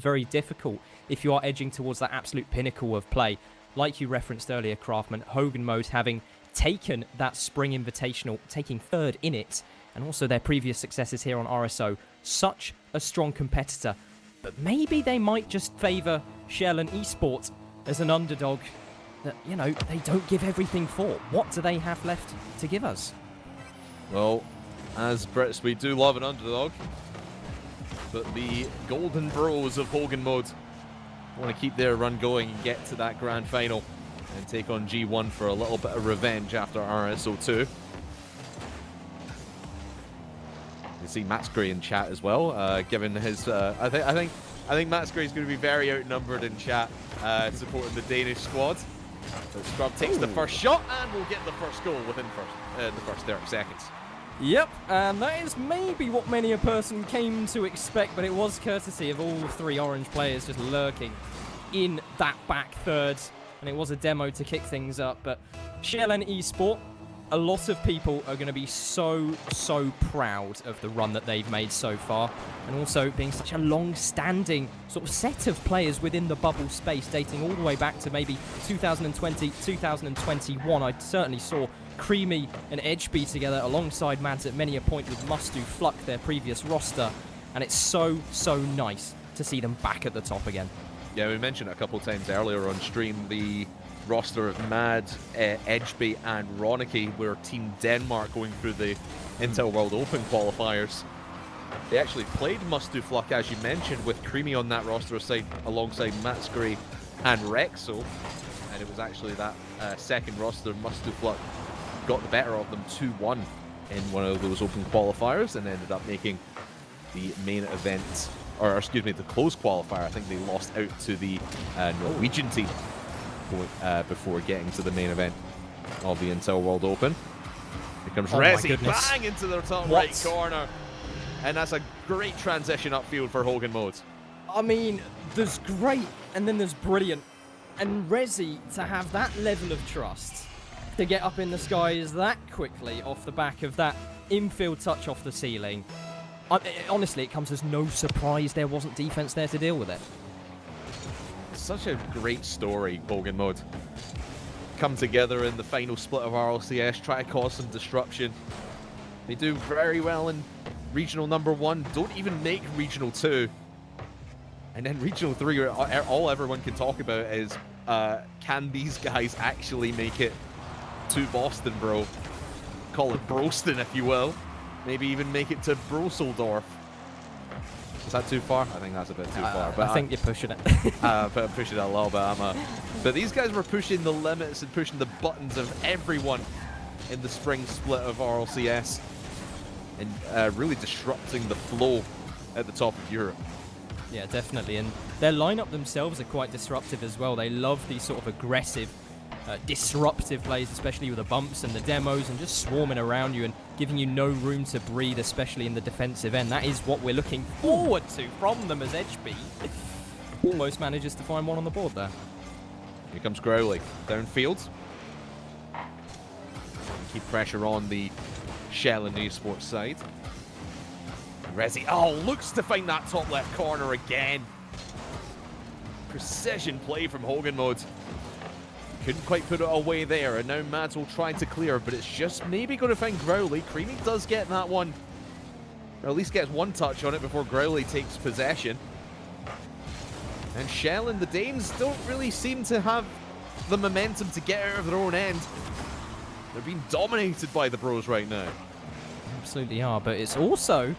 very difficult if you are edging towards that absolute pinnacle of play. Like you referenced earlier, Craftman, Hogan Mode having taken that Spring Invitational, taking third in it, and also their previous successes here on RSO. Such a strong competitor. But maybe they might just favour SJAELLAND Esports as an underdog that, you know, they don't give everything for. What do they have left to give us? Well, as Brits, we do love an underdog. But the Golden Bros of Hogan Mode want to keep their run going and get to that grand final and take on G1 for a little bit of revenge after RSO2. You see Matt's Gray in chat as well, given his. I think Matt's Gray is going to be very outnumbered in chat, supporting the Danish squad. So Scrub takes the first shot and will get the first goal within the first 30 seconds. Yep, and that is maybe what many a person came to expect, but it was courtesy of all three orange players just lurking in that back third, and it was a demo to kick things up. But SJAELLAND Esports, a lot of people are going to be so proud of the run that they've made so far, and also being such a long-standing sort of set of players within the bubble space, dating all the way back to maybe 2020, 2021. I certainly saw Creamy and Edgeby together alongside Mads at many a point with Mustu Fluck, their previous roster, and it's so nice to see them back at the top again. Yeah, we mentioned it a couple of times earlier on stream, the roster of Mad, Edgeby and Ronicky were Team Denmark going through the Intel World Open qualifiers. They actually played Mustu Fluck, as you mentioned, with Creamy on that roster side alongside Matt Scray and Rexo, and it was actually that second roster, Mustu Fluck, got the better of them 2-1 in one of those open qualifiers and ended up making the main event, or excuse me, the closed qualifier. I think they lost out to the Norwegian team before getting to the main event of the Intel World Open. Here comes Resi, bang into their top right corner. And that's a great transition upfield for Hogan Mode. I mean, there's great and then there's brilliant. And Resi to have that level of trust to get up in the skies that quickly off the back of that infield touch off the ceiling. Honestly, it comes as no surprise there wasn't defense there to deal with it. Such a great story, Hogan Mode. Come together in the final split of RLCS, try to cause some disruption. They do very well in Regional number 1, don't even make Regional 2. And then Regional 3, all everyone can talk about is, can these guys actually make it to Boston, bro? Call it Broston, if you will. Maybe even make it to Brosseldorf. Is that too far? I think that's a bit too far. But I think you're pushing it. I'm pushing it a little bit. But these guys were pushing the limits and pushing the buttons of everyone in the spring split of RLCS and really disrupting the flow at the top of Europe. Yeah, definitely. And their lineup themselves are quite disruptive as well. They love these sort of aggressive, disruptive plays, especially with the bumps and the demos and just swarming around you and giving you no room to breathe, especially in the defensive end. That is what we're looking forward to from them as Edgeby almost manages to find one on the board there. Here comes Growly downfield. Keep pressure on the SJAELLAND Esports side. Resi, looks to find that top left corner again. Precision play from Hogan Mode. Couldn't quite put it away there, and now Mads will try to clear, but it's just maybe going to find Growly. Creamy does get that one, or at least gets one touch on it before Growly takes possession. And SJAELLAND, the Danes, don't really seem to have the momentum to get out of their own end. They're being dominated by the Bros right now. Absolutely are, but it's also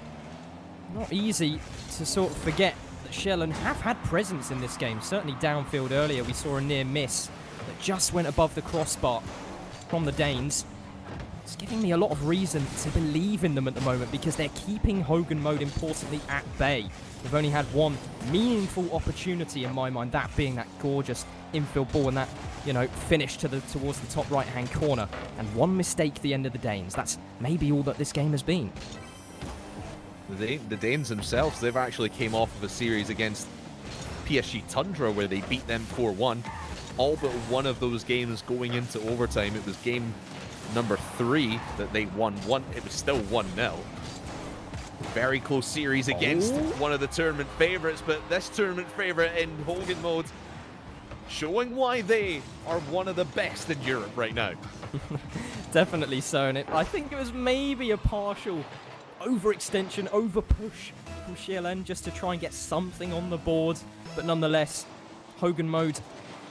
not easy to sort of forget that SJAELLAND have had presence in this game. Certainly downfield earlier, we saw a near miss that just went above the crossbar from the Danes. It's giving me a lot of reason to believe in them at the moment because they're keeping Hogan Mode importantly at bay. They've only had one meaningful opportunity in my mind, that being that gorgeous infield ball and that, you know, finish towards the top right-hand corner. And one mistake at the end of the Danes. That's maybe all that this game has been. The Danes themselves, they've actually came off of a series against PSG Tundra where they beat them 4-1. All but one of those games going into overtime. It was game number 3 that they won. It was still 1-0. Very close series against one of the tournament favorites, but this tournament favorite in Hogan mode showing why they are one of the best in Europe right now. Definitely so, and I think it was maybe a partial overextension, overpush from SJAELLAND just to try and get something on the board, but nonetheless, Hogan mode,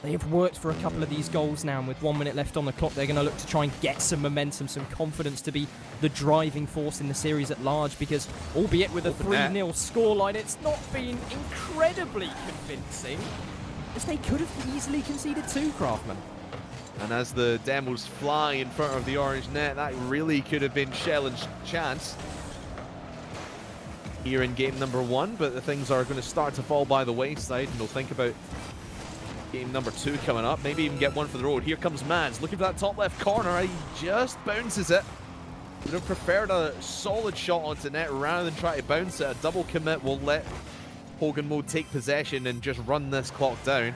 they have worked for a couple of these goals now, and with 1 minute left on the clock, they're going to look to try and get some momentum, some confidence to be the driving force in the series at large, because albeit with a 3-0 scoreline, it's not been incredibly convincing, as they could have easily conceded 2, Craftman. And as the demos fly in front of the orange net, that really could have been SJAELLAND's chance here in game number 1, but the things are going to start to fall by the wayside, and they'll think about game number 2 coming up, maybe even get one for the road. Here comes Mads, looking for that top left corner. He just bounces it. Would have preferred a solid shot onto net rather than try to bounce it. A double commit will let Hogan mode take possession and just run this clock down.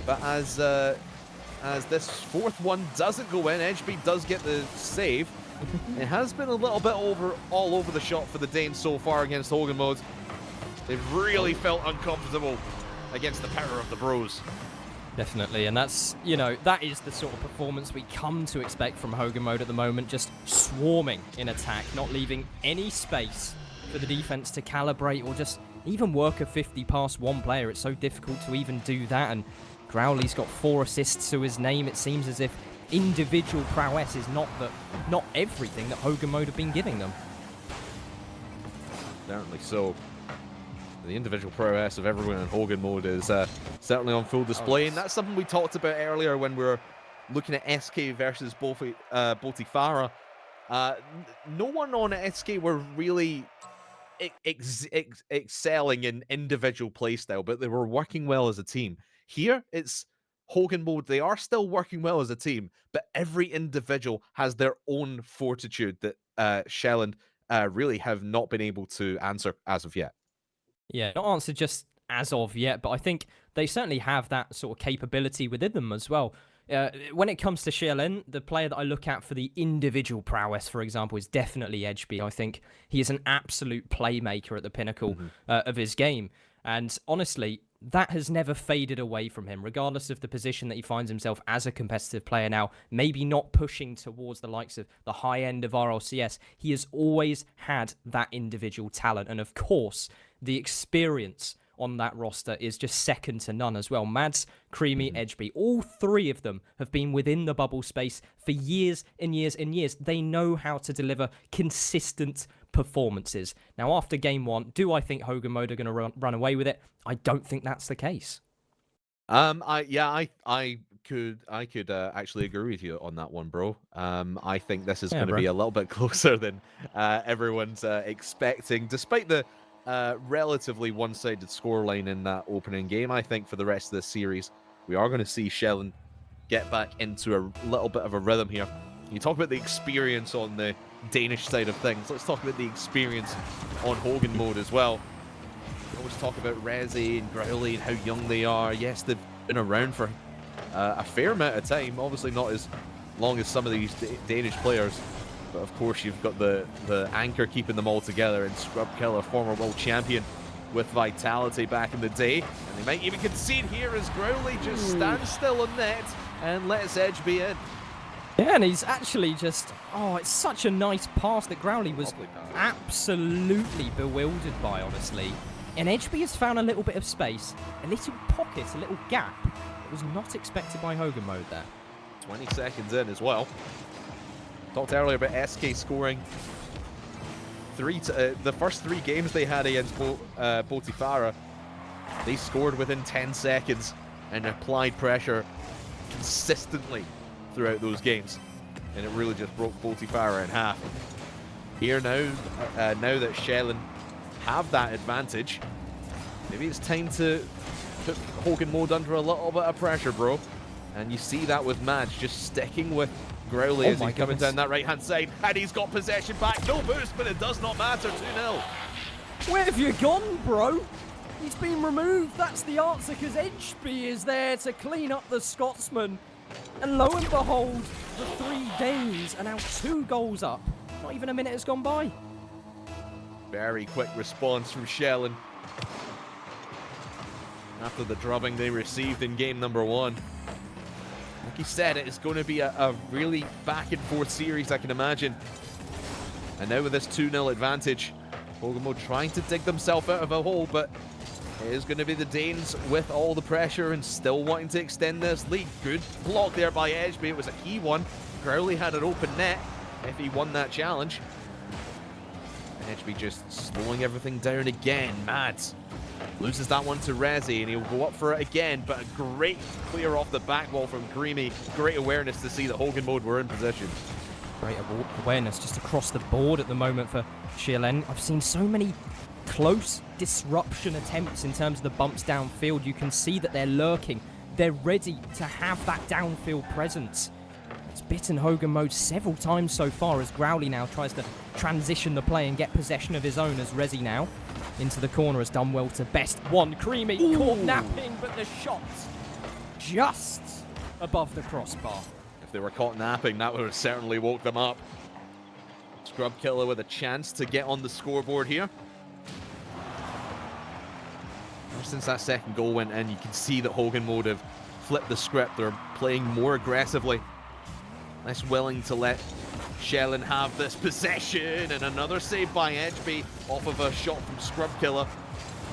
But as this 4th one doesn't go in, Edgeby does get the save. It has been a little bit all over the shop for the Danes so far against Hogan mode. They've really felt uncomfortable against the power of the bros. Definitely, and that's, you know, that is the sort of performance we come to expect from Hogan mode at the moment, just swarming in attack, not leaving any space for the defense to calibrate or just even work a 50 past one player. It's so difficult to even do that, and Growley's got 4 assists to his name. It seems as if individual prowess is not everything that Hogan mode have been giving them. Certainly so. The individual prowess of everyone in Hogan mode is certainly on full display, and that's something we talked about earlier when we were looking at SK versus Botifara. No one on SK were really excelling in individual playstyle, but they were working well as a team. Here, it's Hogan mode. They are still working well as a team, but every individual has their own fortitude that SJAELLAND really have not been able to answer as of yet. Yeah, not answered just as of yet, but I think they certainly have that sort of capability within them as well. When it comes to SJAELLAND, the player that I look at for the individual prowess, for example, is definitely Edgeby. I think he is an absolute playmaker at the pinnacle of his game. And honestly, that has never faded away from him, regardless of the position that he finds himself as a competitive player now, maybe not pushing towards the likes of the high end of RLCS. He has always had that individual talent. And of course, the experience on that roster is just second to none as well. Mads, Creamy, Edgeby, all 3 of them have been within the bubble space for years and years and years. They know how to deliver consistent performances. Now, after game 1, do I think Hogan mode are going to run away with it? I don't think that's the case. I could actually agree with you on that one, bro. I think this is going to be a little bit closer than everyone's expecting, despite the relatively one-sided scoreline in that opening game. I think for the rest of this series, we are going to see SJAELLAND get back into a little bit of a rhythm here. You talk about the experience on the Danish side of things. Let's talk about the experience on Hogan mode as well. We always talk about Rezi and Growley and how young they are. Yes, they've been around for a fair amount of time. Obviously not as long as some of these Danish players. But of course, you've got the anchor keeping them all together, and Scrub Killer, former world champion with Vitality back in the day. And they might even concede here as Growley just stands still on net and lets Edgeby in. Yeah, and he's actually just... Oh, it's such a nice pass that Growley was absolutely bewildered by, honestly. And Edgeby has found a little bit of space, a little pocket, a little gap that was not expected by Hogan mode there. 20 seconds in as well. Talked earlier about SK scoring the first 3 games they had against Botifara. They scored within 10 seconds and applied pressure consistently throughout those games, and it really just broke Botifara in half. Here now, now that SJAELLAND have that advantage, maybe it's time to put Hogan mode under a little bit of pressure, bro. And you see that with Madge just sticking with Growley as he's coming down that right-hand side, and he's got possession back. No boost, but it does not matter. 2-0. Where have you gone, bro? He's been removed. That's the answer, because Edgeby is there to clean up the Scotsman. And lo and behold, the 3 Danes are now 2 goals up. Not even a minute has gone by. Very quick response from SJAELLAND after the drubbing they received in game number 1. Like he said, it is going to be a really back-and-forth series, I can imagine. And now with this 2-0 advantage, Hogan Mode trying to dig themselves out of a hole, but it is going to be the Danes with all the pressure and still wanting to extend this lead. Good block there by Edgeby. It was a key one. Crowley had an open net if he won that challenge. Edgeby just slowing everything down again. Mads loses that one to Rezi, and he'll go up for it again, but a great clear off the back wall from Creamy. Great awareness to see that Hogan Mode were in position. Great awareness just across the board at the moment for SJAELLAND. I've seen so many close disruption attempts in terms of the bumps downfield. You can see that they're lurking. They're ready to have that downfield presence. It's bitten Hogan Mode several times so far as Growly now tries to transition the play and get possession of his own, as Rezi now into the corner has done well to best one. Creamy caught napping, but the shot's just above the crossbar. If they were caught napping, that would have certainly woke them up. Scrub Killer with a chance to get on the scoreboard here. Ever since that second goal went in, you can see that Hogan Mode have flipped the script. They're playing more aggressively, less willing to let SJAELLAND have this possession, and another save by Edgeby off of a shot from Scrub Killer.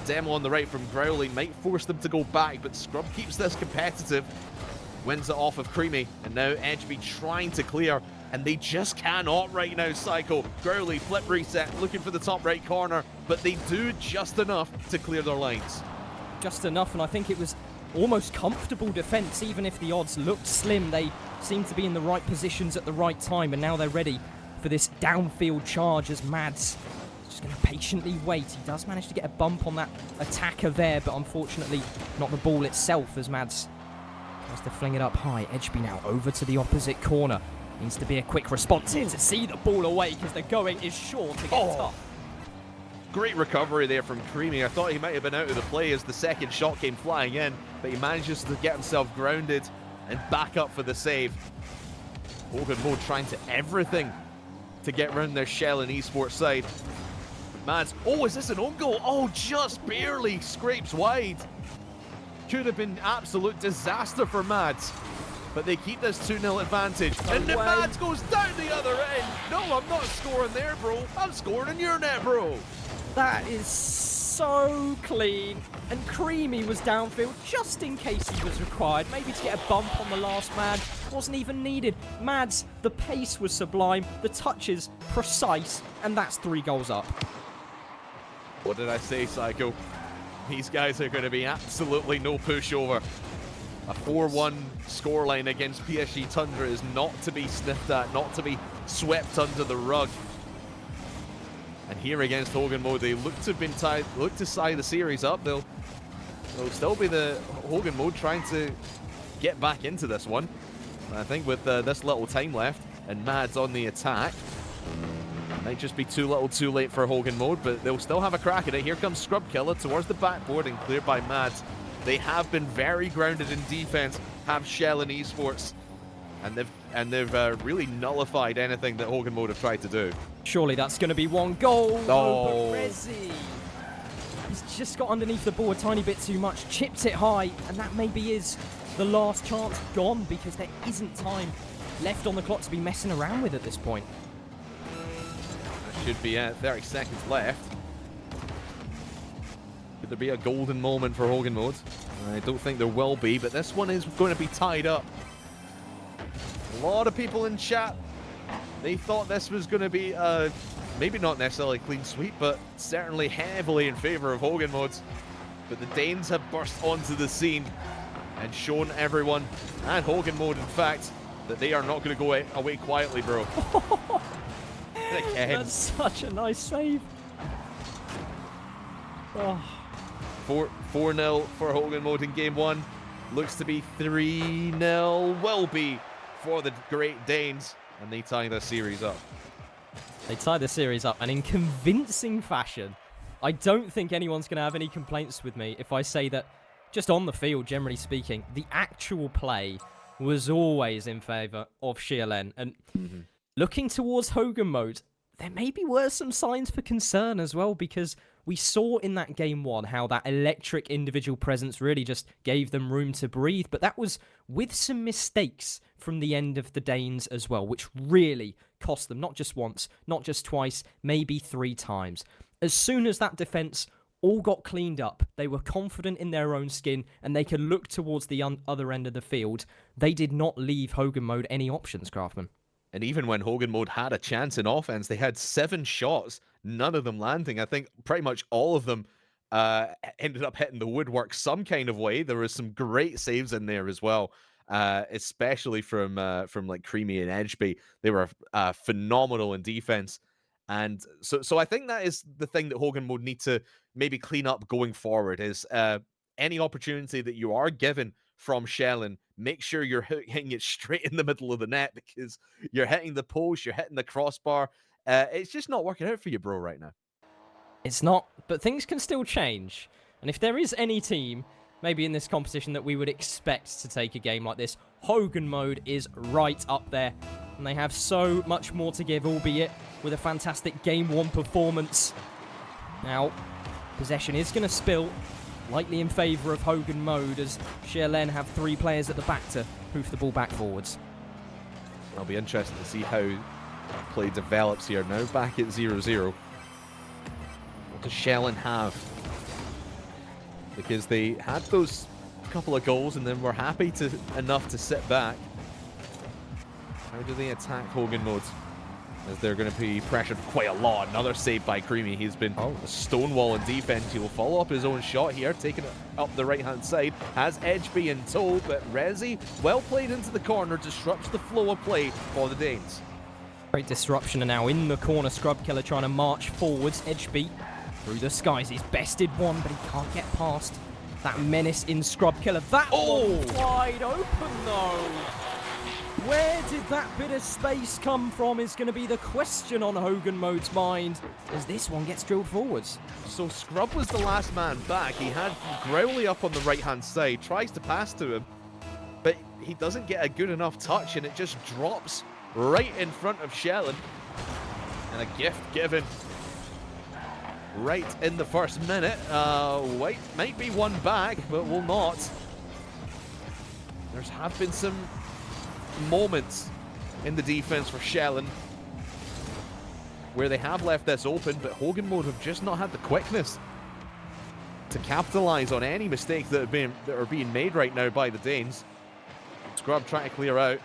Demo on the right from Growly might force them to go back, but Scrub keeps this competitive. Wins it off of Creamy, and now Edgeby trying to clear, and they just cannot right now, Psycho. Growly, flip reset, looking for the top right corner, but they do just enough to clear their lines. Just enough, and I think it was almost comfortable defense. Even if the odds looked slim, they seemed to be in the right positions at the right time, and now they're ready for this downfield charge as Mads just going to patiently wait. He does manage to get a bump on that attacker there, but unfortunately not the ball itself, as Mads tries to fling it up high. Edgeby now over to the opposite corner. Needs to be a quick response here to see the ball away, because the going is sure to get tough. Great recovery there from Creamy. I thought he might have been out of the play as the second shot came flying in, but he manages to get himself grounded and back up for the save. Hogan Mode trying to everything to get around their SJAELLAND Esports side. Mads, oh, is this an own goal? Oh, just barely scrapes wide. Could have been absolute disaster for Mads, but they keep this 2-0 advantage. And then Mads goes down the other end. No, I'm not scoring there, bro. I'm scoring in your net, bro. That is so clean. And Creamy was downfield just in case he was required. Maybe to get a bump on the last man. Wasn't even needed. Mads, the pace was sublime. The touches precise. And that's 3 goals up. What did I say, Psycho? These guys are going to be absolutely no pushover. A 4-1 scoreline against PSG Tundra is not to be sniffed at, not to be swept under the rug. And here against Hogan Mode, they look to have been tied, look to tie the series up. They'll still be the Hogan Mode trying to get back into this one. And I think with this little time left and Mads on the attack, might just be too little too late for Hogan Mode, but they'll still have a crack at it. Here comes Scrub Killer towards the backboard and cleared by Mads. They have been very grounded in defense, have SJAELLAND Esports, and they've really nullified anything that Hogan Mode have tried to do. Surely that's going to be 1 goal. Oh. But Rezi, he's just got underneath the ball a tiny bit too much, chipped it high, and that maybe is the last chance gone, because there isn't time left on the clock to be messing around with at this point. That should be 30 seconds left. Could there be a golden moment for Hogan Mode? I don't think there will be, but this one is going to be tied up. A lot of people in chat, they thought this was going to be maybe not necessarily a clean sweep, but certainly heavily in favor of Hogan Mode. But the Danes have burst onto the scene and shown everyone, and Hogan Mode in fact, that they are not going to go away quietly, bro. Again. That's such a nice save. Oh. 4-0 for Hogan Mode in game 1. Looks to be 3-0. Will be for the Great Danes, and they tie the series up. They tie the series up, and in convincing fashion. I don't think anyone's going to have any complaints with me if I say that, just on the field, generally speaking, the actual play was always in favour of SJAELLAND. And looking towards Hogan Mode, there maybe were some signs for concern as well, because we saw in that game one how that electric individual presence really just gave them room to breathe, but that was with some mistakes from the end of the Danes as well, which really cost them, not just once, not just twice, maybe 3 times. As soon as that defense all got cleaned up, they were confident in their own skin, and they could look towards the other end of the field. They did not leave Hogan mode any options, Craftman. And even when Hogan mode had a chance in offense, they had 7 shots, none of them landing. I think pretty much all of them ended up hitting the woodwork some kind of way. There was some great saves in there as well, especially from like Creamy and Edgeby. They were phenomenal in defense. And so I think that is the thing that Hogan mode need to maybe clean up going forward, is any opportunity that you are given from SJAELLAND, make sure you're hitting it straight in the middle of the net, because you're hitting the post, you're hitting the crossbar. It's just not working out for you, bro, right now. It's not, but things can still change. And if there is any team, maybe in this competition, that we would expect to take a game like this, Hogan mode is right up there. And they have so much more to give, albeit with a fantastic Game 1 performance. Now, possession is going to spill lightly in favour of Hogan mode, as SJAELLAND have 3 players at the back to hoof the ball back forwards. I'll be interested to see how play develops here now, back at 0-0. What does SJAELLAND have? Because they had those couple of goals and then were happy enough to sit back. How do they attack Hogan mode? As they're going to be pressured quite a lot. Another save by Creamy. He's been a stonewall in defense. He will follow up his own shot here, taking it up the right-hand side. Has Edgeby in tow, but Rezi, well played into the corner, disrupts the flow of play for the Danes. Great disruption, and now in the corner, Scrub Killer trying to march forwards. Edgeby through the skies. He's bested one, but he can't get past that menace in Scrub Killer. That one's wide open, though. Where did that bit of space come from is going to be the question on Hogan mode's mind, as this one gets drilled forwards. So Scrub was the last man back. He had Growly up on the right-hand side, tries to pass to him, but he doesn't get a good enough touch, and it just drops right in front of SJAELLAND. And a gift given right in the first minute. Wait, might be one back, but will not. There's have been some moments in the defense for SJAELLAND where they have left this open, but Hogan mode have just not had the quickness to capitalize on any mistakes that are being made right now by the Danes. Scrub trying to clear out.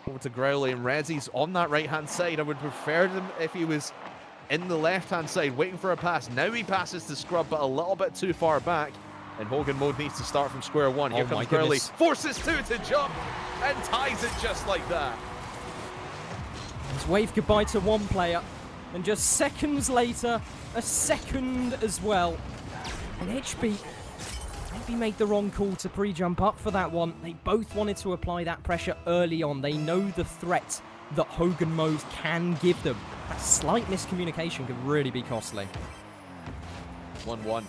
Over to Growly, and Rezi's on that right-hand side. I would prefer him if he was in the left-hand side waiting for a pass. Now he passes to Scrub, but a little bit too far back, and Hogan mode needs to start from square one. Here comes Growly, forces 2 to jump, and ties it just like that. He's waved goodbye to one player, and just seconds later, a second as well. And Edgeby maybe made the wrong call to pre-jump up for that one. They both wanted to apply that pressure early on. They know the threat that Hogan mode can give them. That slight miscommunication could really be costly. 1-1.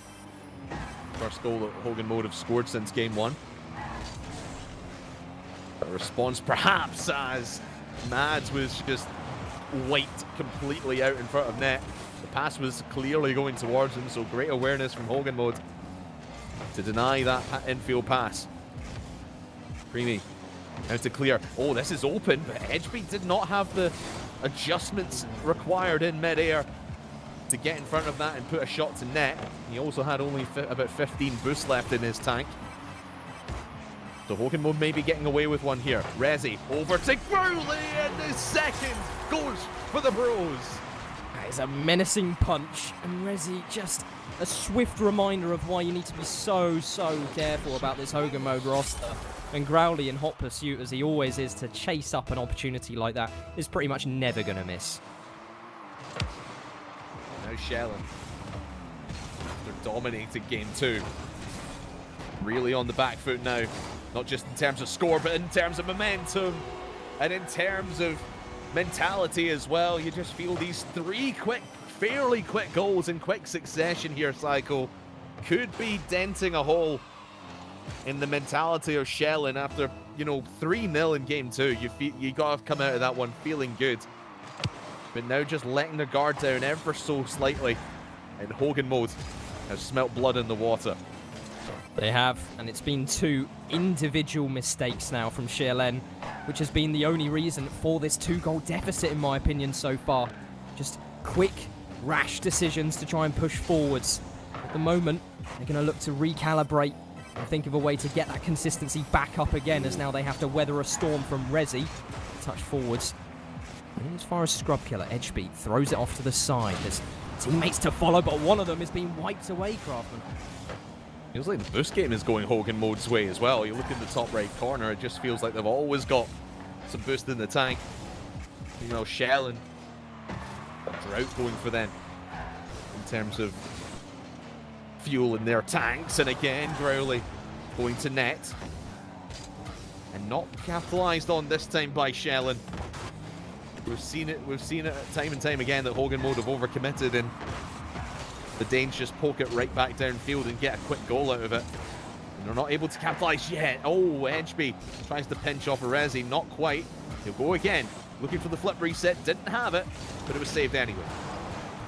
First goal that Hogan mode have scored since game 1. A response perhaps as Mads was just wiped completely out in front of net. The pass was clearly going towards him, so great awareness from Hogan mode to deny that infield pass. Creamy out to clear. Oh, this is open, but Edgeby did not have the adjustments required in mid-air to get in front of that and put a shot to net. He also had only about 15 boosts left in his tank. So Hogan mode may be getting away with one here. Rezi over to Growly, and the second goes for the Bros. That is a menacing punch, and Rezi just a swift reminder of why you need to be so careful about this Hogan mode roster. And Growly, in hot pursuit as he always is to chase up an opportunity like that, is pretty much never going to miss. Now SJAELLAND, after dominating game 2, really on the back foot now. Not just in terms of score, but in terms of momentum and in terms of mentality as well. You just feel these 3 fairly quick goals in quick succession here, Psycho, could be denting a hole in the mentality of SJAELLAND after, 3-0 in game 2. You got to come out of that one feeling good. but now just letting their guard down ever so slightly. And Hogan mode has smelt blood in the water. They have, and it's been 2 individual mistakes now from SJAELLAND, which has been the only reason for this 2-goal deficit, in my opinion, so far. Just quick, rash decisions to try and push forwards. At the moment, they're going to look to recalibrate and think of a way to get that consistency back up again, as now they have to weather a storm from Rezi. Touch forwards. And as far as Scrub Killer, Edgebeat throws it off to the side. There's teammates to follow, but one of them is being wiped away, Craftman. Feels like the boost game is going Hogan mode's way as well. You look in the top right corner, it just feels like they've always got some boost in the tank. You know, SJAELLAND, drought going for them in terms of fuel in their tanks. And again, Growly going to net. And not capitalized on this time by SJAELLAND. We've seen it time and time again that Hogan mode have overcommitted, and the Danes just poke it right back downfield and get a quick goal out of it. And they're not able to capitalize yet. Oh, Edgeby tries to pinch off a Rezi. Not quite. He'll go again. Looking for the flip reset. Didn't have it, but it was saved anyway.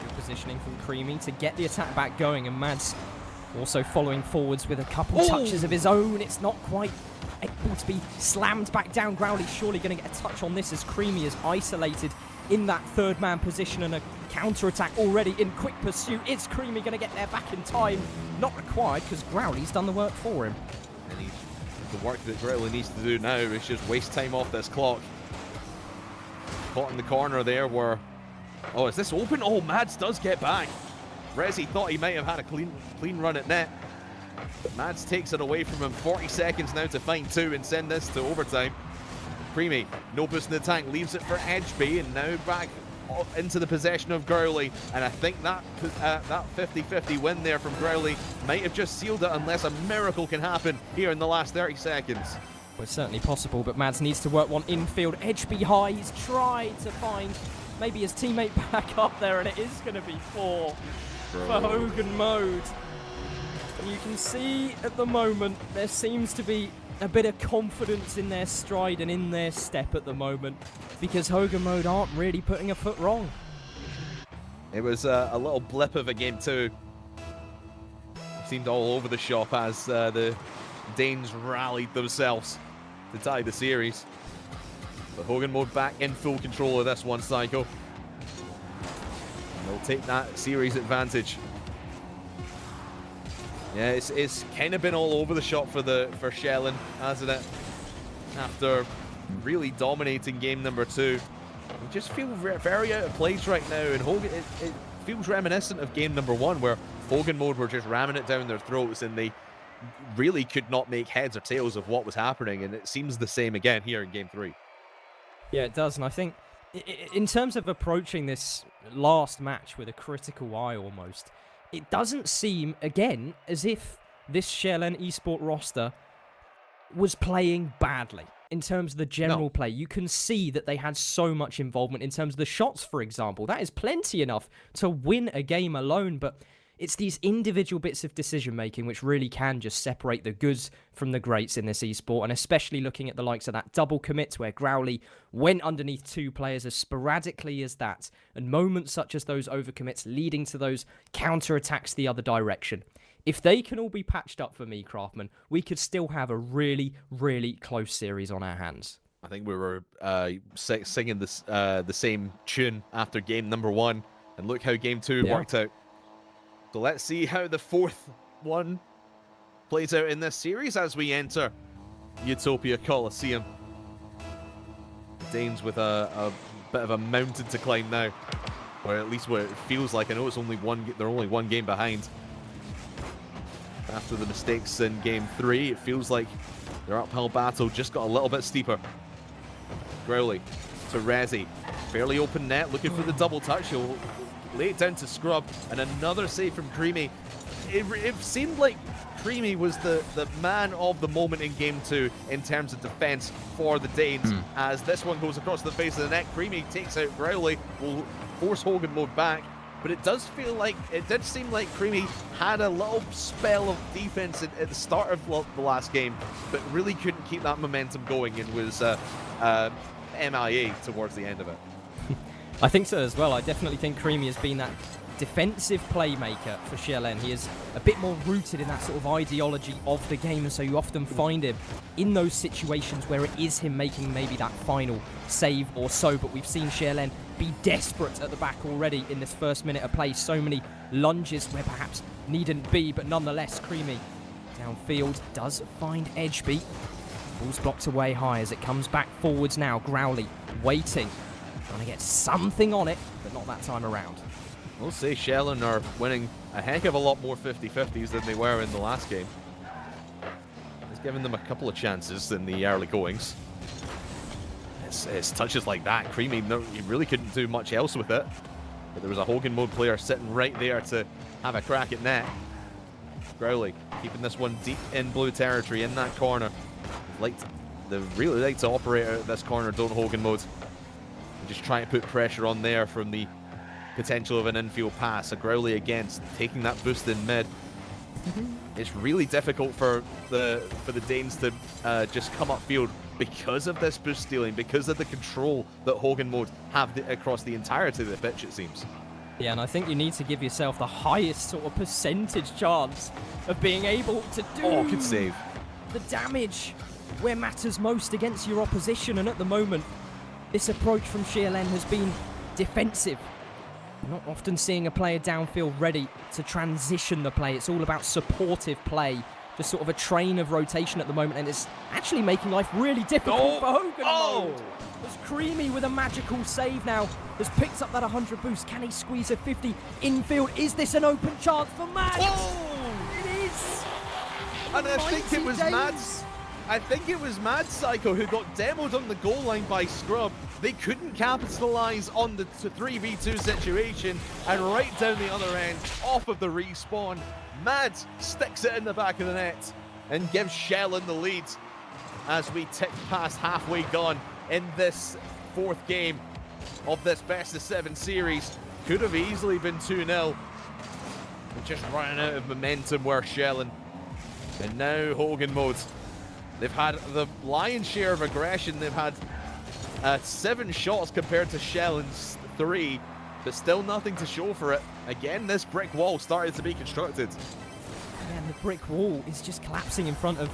Good positioning from Creamy to get the attack back going. And Mads also following forwards with a couple touches of his own. It's not quite able to be slammed back down. Growly's surely going to get a touch on this, as Creamy is isolated in that third man position, and a counter-attack already in quick pursuit. Is Creamy going to get there back in time? Not required, because Growly's done the work for him. And the work that Growly needs to do now is just waste time off this clock. Caught in the corner there where... Oh, is this open? Oh, Mads does get back. Rezi thought he might have had a clean run at net. But Mads takes it away from him. 40 seconds now to find 2 and send this to overtime. Creamy, no boost in the tank, leaves it for Edgeby, and now back into the possession of Growly. And I think that 50-50 win there from Growly might have just sealed it, unless a miracle can happen here in the last 30 seconds. Well, it's certainly possible, but Mads needs to work one infield. Edgeby high, he's tried to find maybe his teammate back up there, and it is going to be 4 for Hogan mode. And you can see at the moment there seems to be a bit of confidence in their stride and in their step at the moment, because Hogan mode aren't really putting a foot wrong. It was a little blip of a game 2. Seemed all over the shop as the Danes rallied themselves to tie the series. But Hogan mode back in full control of this one, Psycho. They'll take that series advantage. Yeah, it's kind of been all over the shop for SJAELLAND, hasn't it? After really dominating game number 2, we just feel very out of place right now. And Hogan, it feels reminiscent of game number 1, where Hogan mode were just ramming it down their throats, and they really could not make heads or tails of what was happening. And it seems the same again here in game 3. Yeah, it does. And I think in terms of approaching this last match with a critical eye almost, it doesn't seem, again, as if this SJAELLAND eSport roster was playing badly in terms of the general play. You can see that they had so much involvement in terms of the shots, for example. That is plenty enough to win a game alone, but it's these individual bits of decision-making which really can just separate the goods from the greats in this esport, and especially looking at the likes of that double commit where Growly went underneath 2 players as sporadically as that, and moments such as those overcommits leading to those counter-attacks the other direction. If they can all be patched up for me, Craftman, we could still have a really, really close series on our hands. I think we were singing this, the same tune after game number 1, and look how game 2 worked out. So let's see how the 4th one plays out in this series as we enter Utopia Coliseum. Danes with a bit of a mountain to climb now, or at least what it feels like. I know it's only they're only 1 game behind. After the mistakes in game 3, it feels like their uphill battle just got a little bit steeper. Growly to Rezi, fairly open net, looking for the double touch. He'll lay it down to Scrub, and another save from Creamy. It seemed like Creamy was the man of the moment in game 2 in terms of defense for the Danes. As this one goes across the face of the net, Creamy takes out Growly, will force Hogan mode back, but it did seem like Creamy had a little spell of defense at the start of the last game, but really couldn't keep that momentum going and was MIA towards the end of it. I think so as well. I definitely think Creamy has been that defensive playmaker for SJAELLAND. He is a bit more rooted in that sort of ideology of the game, and so you often find him in those situations where it is him making maybe that final save or so. But we've seen SJAELLAND be desperate at the back already in this first minute of play. So many lunges where perhaps needn't be, but nonetheless, Creamy downfield does find Edgebeat. Ball's blocked away high as it comes back forwards now. Growly waiting, trying to get something on it, but not that time around. We'll say SJAELLAND are winning a heck of a lot more 50-50s than they were in the last game. It's given them a couple of chances in the early goings. It's touches like that. Creamy, no, he really couldn't do much else with it. But there was a Hogan mode player sitting right there to have a crack at net. Growly keeping this one deep in blue territory in that corner. They really like to operate out of this corner, don't Hogan mode. And just trying to put pressure on there from the potential of an infield pass. A Growly against taking that boost in mid. It's really difficult for the Danes to just come upfield because of this boost stealing, because of the control that Hogan mode have across the entirety of the pitch, it seems. Yeah, and I think you need to give yourself the highest sort of percentage chance of being able to do good save. The damage where matters most against your opposition. And at the moment, this approach from SJAELLAND has been defensive. Not often seeing a player downfield ready to transition the play. It's all about supportive play. Just sort of a train of rotation at the moment, and it's actually making life really difficult for Hogan mode. As Creamy with a magical save now has picked up that 100 boost. Can he squeeze a 50 infield? Is this an open chance for Mads? It is! And I think it was Mads. I think it was Mad Psycho who got demoed on the goal line by Scrub. They couldn't capitalize on the 3v2 situation, and right down the other end, off of the respawn, Mads sticks it in the back of the net and gives SJAELLAND the lead as we tick past halfway gone in this fourth game of this best of 7 series. Could have easily been 2-0. We're just running out of momentum where SJAELLAND. And now Hogan mode. They've had the lion's share of aggression. They've had 7 shots compared to SJAELLAND's 3, but still nothing to show for it. Again, this brick wall started to be constructed. And the brick wall is just collapsing in front of,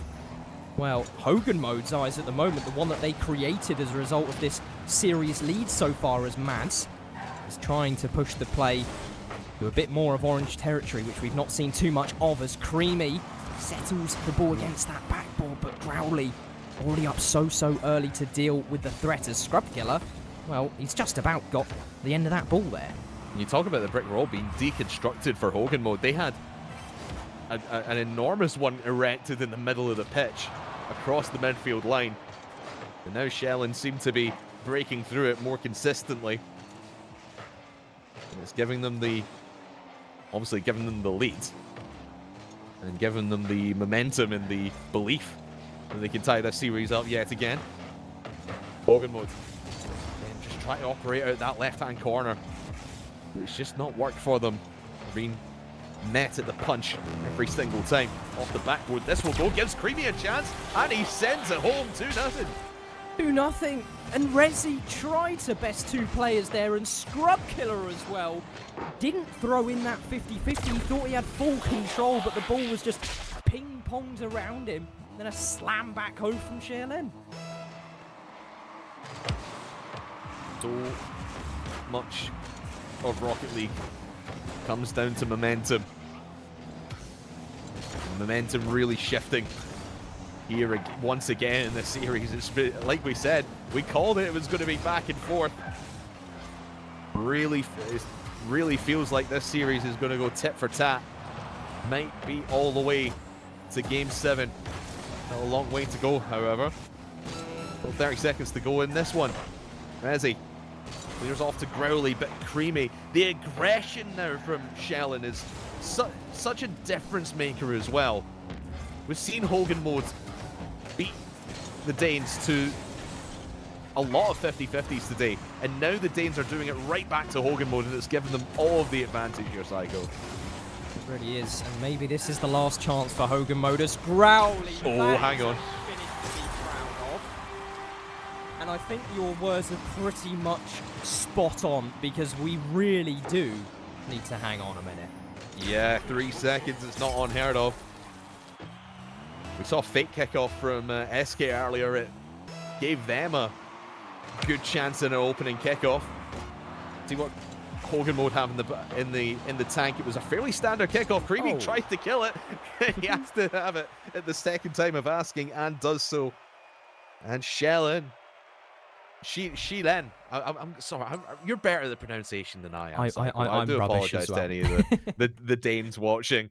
well, Hogan mode's eyes at the moment, the one that they created as a result of this series lead so far, as Mads is trying to push the play to a bit more of orange territory, which we've not seen too much of, as Creamy settles the ball against that backboard, but Growly already up so early to deal with the threat as Scrub Killer. Well, he's just about got the end of that ball there. You talk about the brick wall being deconstructed for Hogan mode. They had an enormous one erected in the middle of the pitch across the midfield line. And now SJAELLAND seem to be breaking through it more consistently. And it's giving them obviously giving them the lead. And giving them the momentum and the belief that they can tie this series up yet again. Hogan mode. And just try to operate out that left-hand corner. It's just not worked for them. Being met at the punch every single time off the backboard. This will go, gives Creamy a chance, and he sends it home 2-0. 2-0, and Rezi tried to best 2 players there, and Scrub Killer as well. Didn't throw in that 50-50, he thought he had full control, but the ball was just ping-ponged around him. Then a slam back home from SJAELLAND. So much of Rocket League comes down to momentum. Momentum really shifting here once again in this series. It's like we said, we called it was going to be back and forth. It really feels like this series is going to go tit for tat. Might be all the way to Game 7. A long way to go, however. Well, 30 seconds to go in this one. Rezi clears off to Growly, but Creamy. The aggression now from SJAELLAND is such a difference maker as well. We've seen Hogan mode beat the Danes to a lot of 50-50s today, and now the Danes are doing it right back to Hogan mode, and it's given them all of the advantage here, Psycho. It really is, and maybe this is the last chance for Hogan mode as Growly. Oh, hang on. And and I think your words are pretty much spot on, because we really do need to hang on a minute. Yeah, 3 seconds. It's not unheard of. We saw a fake kickoff from SK earlier. It gave them a good chance in an opening kickoff. See what Hogan Mode have in the tank. It was a fairly standard kickoff. Creamy tried to kill it. He has to have it at the second time of asking, and does so. And SJAELLAND. SJAELLAND. I'm sorry. You're better at the pronunciation than I am. I do apologize to any of the Danes watching.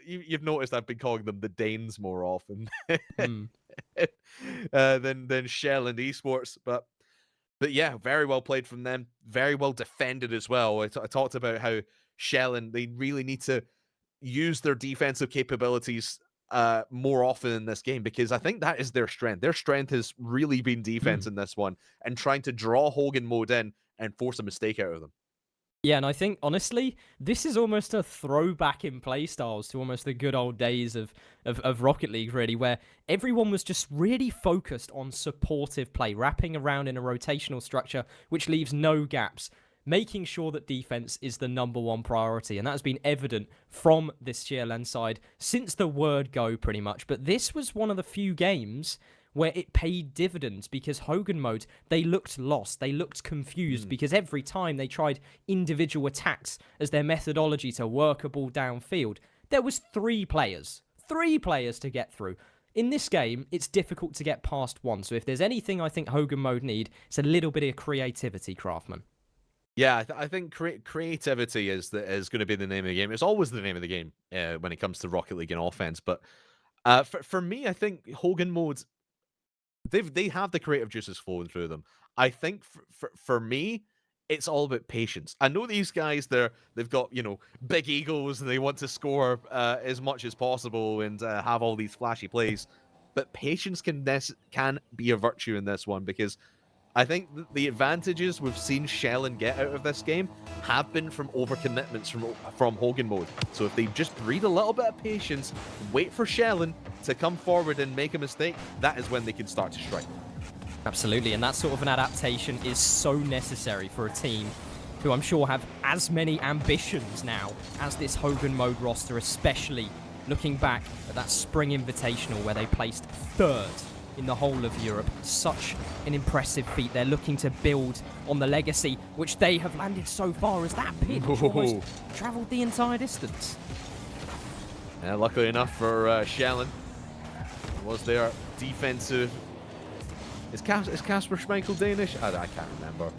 You've noticed I've been calling them the Danes more often than SJAELLAND Esports, but yeah, very well played from them. Very well defended as well. I talked about how SJAELLAND, they really need to use their defensive capabilities more often in this game, because I think that is their strength. Their strength has really been defense in this one, and trying to draw Hogan Mode in and force a mistake out of them. Yeah, and I think, honestly, this is almost a throwback in playstyles to almost the good old days of Rocket League, really, where everyone was just really focused on supportive play, wrapping around in a rotational structure which leaves no gaps, making sure that defense is the #1 priority. And that has been evident from this SJAELLAND side since the word go, pretty much. But this was one of the few games where it paid dividends, because Hogan Mode, they looked lost, they looked confused, because every time they tried individual attacks as their methodology to work a ball downfield, there was 3 players to get through. In this game, it's difficult to get past 1, so if there's anything I think Hogan Mode need, it's a little bit of creativity, Craftman. Yeah, I think creativity is going to be the name of the game. It's always the name of the game when it comes to Rocket League and offense, but for me, I think Hogan Mode, they have the creative juices flowing through them. I think for me, it's all about patience. I know these guys, they've got, big egos, and they want to score as much as possible and have all these flashy plays, but patience can be a virtue in this one, because I think the advantages we've seen SJAELLAND get out of this game have been from overcommitments from Hogan Mode. So if they just breed a little bit of patience, wait for SJAELLAND to come forward and make a mistake, that is when they can start to strike. Absolutely, and that sort of an adaptation is so necessary for a team who I'm sure have as many ambitions now as this Hogan Mode roster, especially looking back at that Spring Invitational where they placed 3rd in the whole of Europe. Such an impressive feat. They're looking to build on the legacy which they have landed so far, as that pitch almost travelled the entire distance. Yeah, luckily enough for SJAELLAND, was their defensive... Is Kasper Schmeichel Danish? I can't remember.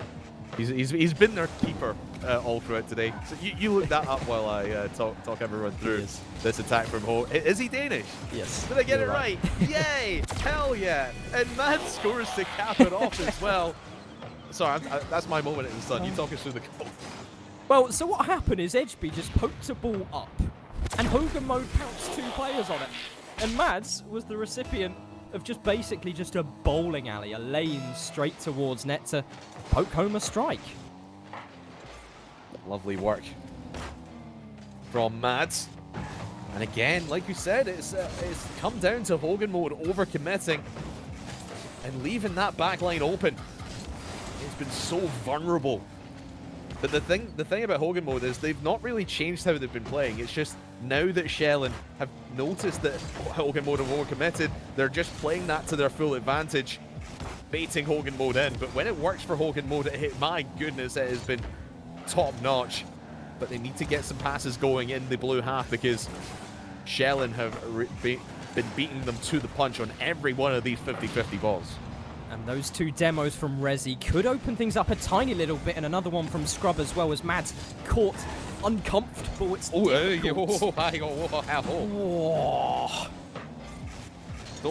He's been their keeper all throughout today. So you look that up while I talk everyone through this attack from Hogan. Is he Danish? Yes. Did I get it right? Yay! Hell yeah! And Mad scores to cap it off as well. Sorry, that's my moment in the sun. You talk us through the goal. Well, so what happened is Edgeby just poked a ball up, and Hogan Mode pounced 2 players on it. And Mads was the recipient of basically a bowling alley, a lane straight towards net to poke home a strike. Lovely work from Mads. And again, like you said, it's come down to Hogan Mode overcommitting and leaving that back line open. It's been so vulnerable. But the thing about Hogan Mode is they've not really changed how they've been playing. It's just now that SJAELLAND have noticed that Hogan Mode have overcommitted, they're just playing that to their full advantage, baiting Hogan Mode in. But when it works for Hogan Mode, my goodness, it has been top notch. But they need to get some passes going in the blue half, because SJAELLAND have been beating them to the punch on every one of these 50-50 balls. And those 2 demos from Resi could open things up a tiny little bit, and another one from Scrub as well, as Mads caught uncomfortable. It's difficult. Don't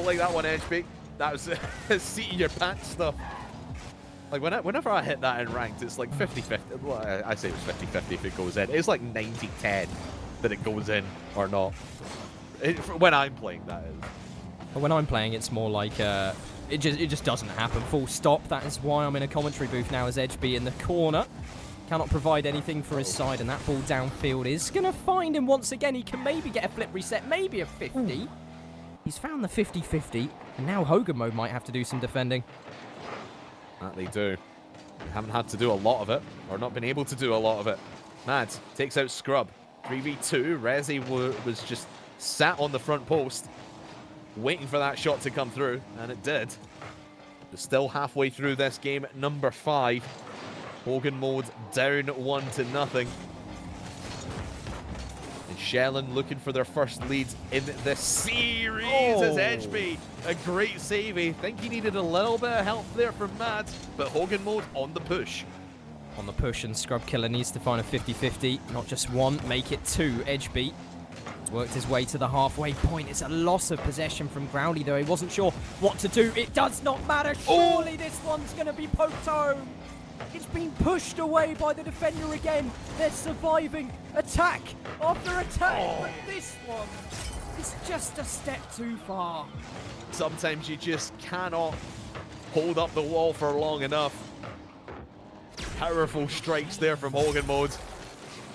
like that one, Edgebait. That was seat in your pants stuff. Like, whenever I hit that in ranked, it's like 50-50. Well, I say it was 50-50 if it goes in. It's like 90-10 that it goes in or not. When I'm playing, that is. When I'm playing, it's more like... It just doesn't happen, full stop. That is why I'm in a commentary booth now, as Edgeby in the corner cannot provide anything for his side, and that ball downfield is going to find him once again. He can maybe get a flip reset, maybe a 50. He's found the 50-50, and now Hogan Mode might have to do some defending. That they do. They haven't had to do a lot of it, or not been able to do a lot of it. Mad takes out Scrub. 3v2. Rezi was just sat on the front post, waiting for that shot to come through, and it did. But still halfway through this game, number 5. Hogan Mode down 1-0. And SJAELLAND looking for their first lead in the series as HB. A great save. I think he needed a little bit of help there from Mad, but Hogan Mode on the push. On the push, and Scrub Killer needs to find a 50-50. Not just one, make it 2. HB worked his way to the halfway point. It's a loss of possession from Growly, though. He wasn't sure what to do. It does not matter. Surely this one's going to be poked home. It's been pushed away by the defender again. They're surviving attack after attack. But this one is just a step too far. Sometimes you just cannot hold up the wall for long enough. Powerful strikes there from Hogan Mode.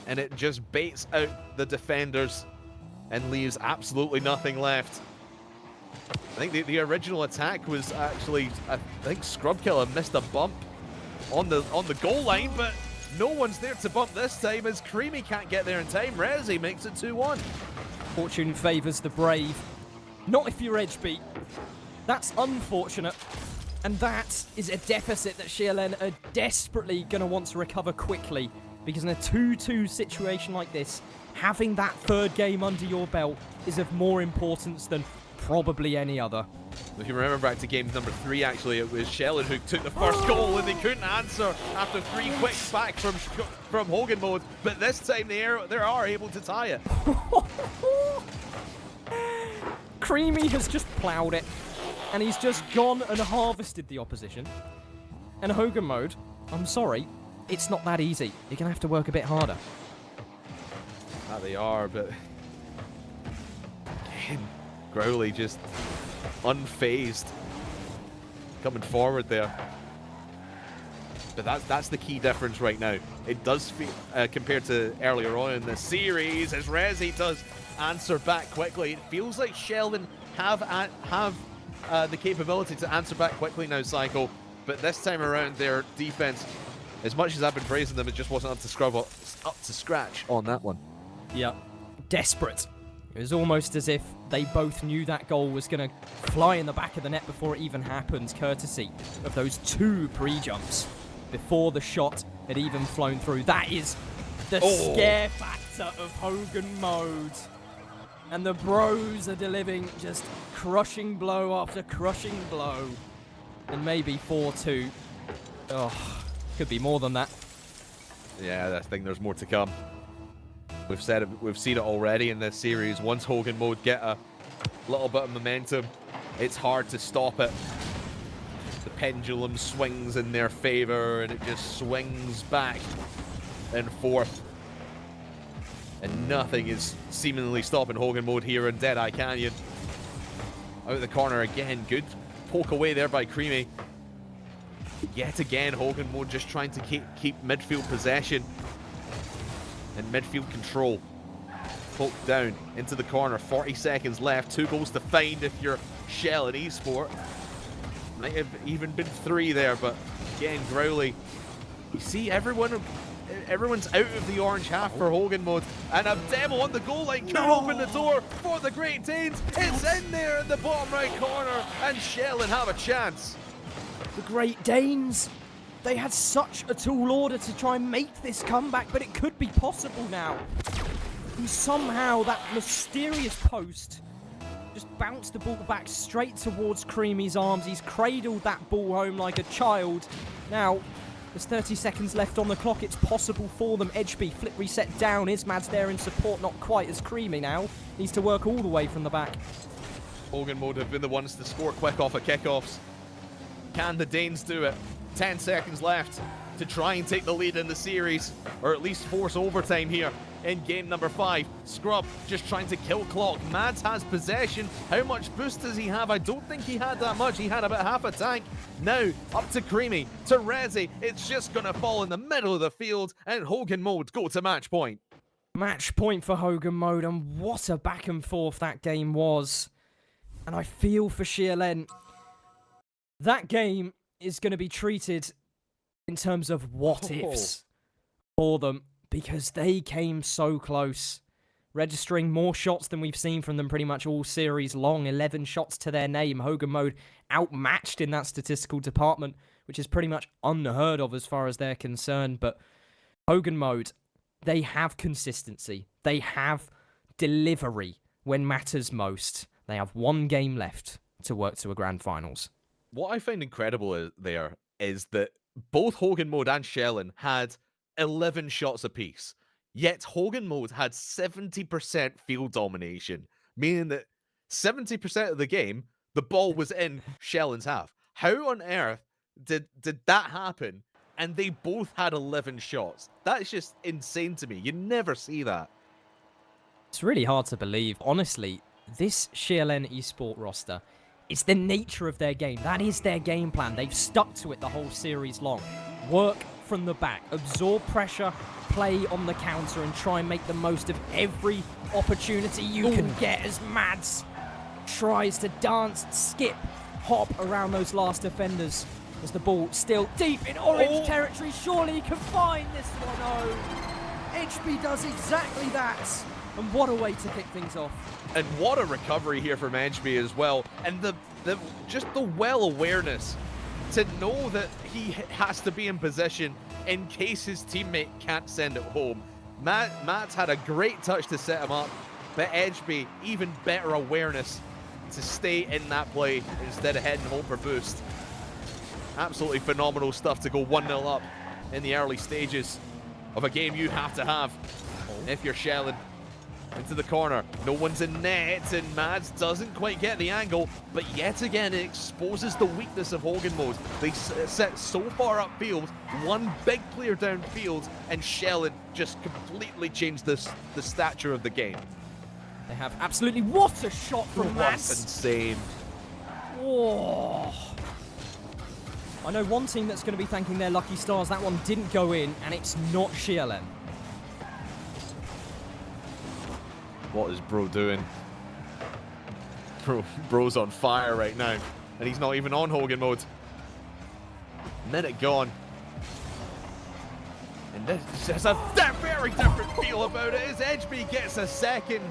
And it just baits out the defenders and leaves absolutely nothing left. I think the original attack was actually, I think Scrub Killer missed a bump on the goal line, but no one's there to bump this time as Creamy can't get there in time. Rezi makes it 2-1. Fortune favours the brave. Not if you're HB. That's unfortunate. And that is a deficit that SJAELLAND are desperately going to want to recover quickly, because in a 2-2 situation like this, having that third game under your belt is of more importance than probably any other. If you remember back to game number 3, actually, it was SJAELLAND who took the first goal and they couldn't answer after 3 quick back from Hogan Mode, but this time they are able to tie it. Creamy has just ploughed it, and he's just gone and harvested the opposition. And Hogan Mode, I'm sorry, it's not that easy. You're going to have to work a bit harder. That they are, but again, Growly just unfazed coming forward there. But that's the key difference right now. It does feel, compared to earlier on in the series, as Rezi does answer back quickly. It feels like SJAELLAND have the capability to answer back quickly now, Cycle. But this time around, their defense, as much as I've been praising them, it just wasn't up to scratch on that one. Yeah, desperate. It was almost as if they both knew that goal was going to fly in the back of the net before it even happened, courtesy of those 2 pre-jumps before the shot had even flown through. That is the scare factor of Hogan Mode. And the bros are delivering just crushing blow after crushing blow. And maybe 4-2. Oh, could be more than that. Yeah, I think there's more to come. We've seen it already in this series. Once Hogan Mode get a little bit of momentum, it's hard to stop it. The pendulum swings in their favor, and it just swings back and forth. And nothing is seemingly stopping Hogan Mode here in Deadeye Canyon. Out of the corner again. Good poke away there by Creamy. Yet again, Hogan Mode just trying to keep midfield possession and midfield control. Poke down into the corner. 40 seconds left. 2 goals to find if you're SJAELLAND Esport. Might have even been 3 there, but again, Growly. You see everyone's out of the orange half for Hogan Mode, and a demo on the goal line could open the door for the Great Danes. It's in there in the bottom right corner, and SJAELLAND have a chance. The Great Danes, they had such a tall order to try and make this comeback, but it could be possible now. And somehow that mysterious post just bounced the ball back straight towards Creamy's arms. He's cradled that ball home like a child. Now, there's 30 seconds left on the clock. It's possible for them. Edgeby, flip reset down. Ismad's there in support, not quite as Creamy now. Needs to work all the way from the back. Hogan Mode have been the ones to score quick off of kickoffs. Can the Danes do it? 10 seconds left to try and take the lead in the series, or at least force overtime here in game number 5. Scrub just trying to kill clock. Mads has possession. How much boost does he have? I don't think he had that much. He had about half a tank. Now up to Creamy, to Rezi. It's just going to fall in the middle of the field, and Hogan Mode go to match point. Match point for Hogan Mode, and what a back and forth that game was. And I feel for SJAELLAND. That game is going to be treated in terms of what-ifs for them, because they came so close, registering more shots than we've seen from them pretty much all series long. 11 shots to their name. Hogan mode outmatched in that statistical department, which is pretty much unheard of as far as they're concerned. But Hogan mode, they have consistency. They have delivery when matters most. They have one game left to work to a grand finals. What I find incredible there is that both Hogan mode and SJAELLAND had 11 shots apiece. Yet Hogan mode had 70% field domination, meaning that 70% of the game, the ball was in SJAELLAND's half. How on earth did that happen? And they both had 11 shots. That's just insane to me. You never see that. It's really hard to believe. Honestly, this SJAELLAND eSport roster, it's the nature of their game. That is their game plan. They've stuck to it the whole series long. Work from the back, absorb pressure, play on the counter, and try and make the most of every opportunity you can get as Mads tries to dance, skip, hop around those last defenders as the ball still deep in orange territory. Surely he can find this one. Oh, HB does exactly that. And what a way to kick things off. And what a recovery here from Edgeby as well. And just the well awareness to know that he has to be in position in case his teammate can't send it home. Matt's had a great touch to set him up, but Edgeby, even better awareness to stay in that play instead of heading home for boost. Absolutely phenomenal stuff to go 1-0 up in the early stages of a game you have to have if you're SJAELLAND. Into the corner, no one's in net, and Mads doesn't quite get the angle, but yet again it exposes the weakness of Hogan mode. They set so far upfield, one big player downfield, and SJAELLAND just completely changed the stature of the game. They have absolutely, what a shot from Mads. That's insane. Oh. I know one team that's going to be thanking their lucky stars. That one didn't go in, and it's not SJAELLAND. What is bro doing? Bro's on fire right now, and he's not even on Hogan mode. Minute gone. And this has a very different feel about it as Edgeby gets a second.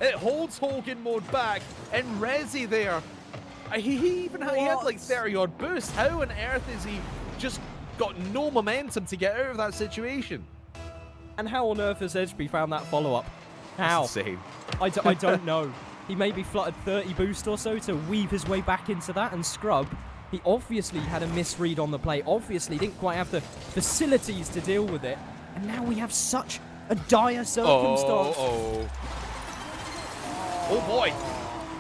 It holds Hogan mode back, and Rezi there, he had like 30 odd boosts. How on earth is he just got no momentum to get out of that situation? And how on earth has Edgeby found that follow-up? How? That's insane. I don't know. He maybe fluttered 30 boost or so to weave his way back into that, and Scrub, he obviously had a misread on the play, obviously didn't quite have the facilities to deal with it, and now we have such a dire circumstance. Oh boy.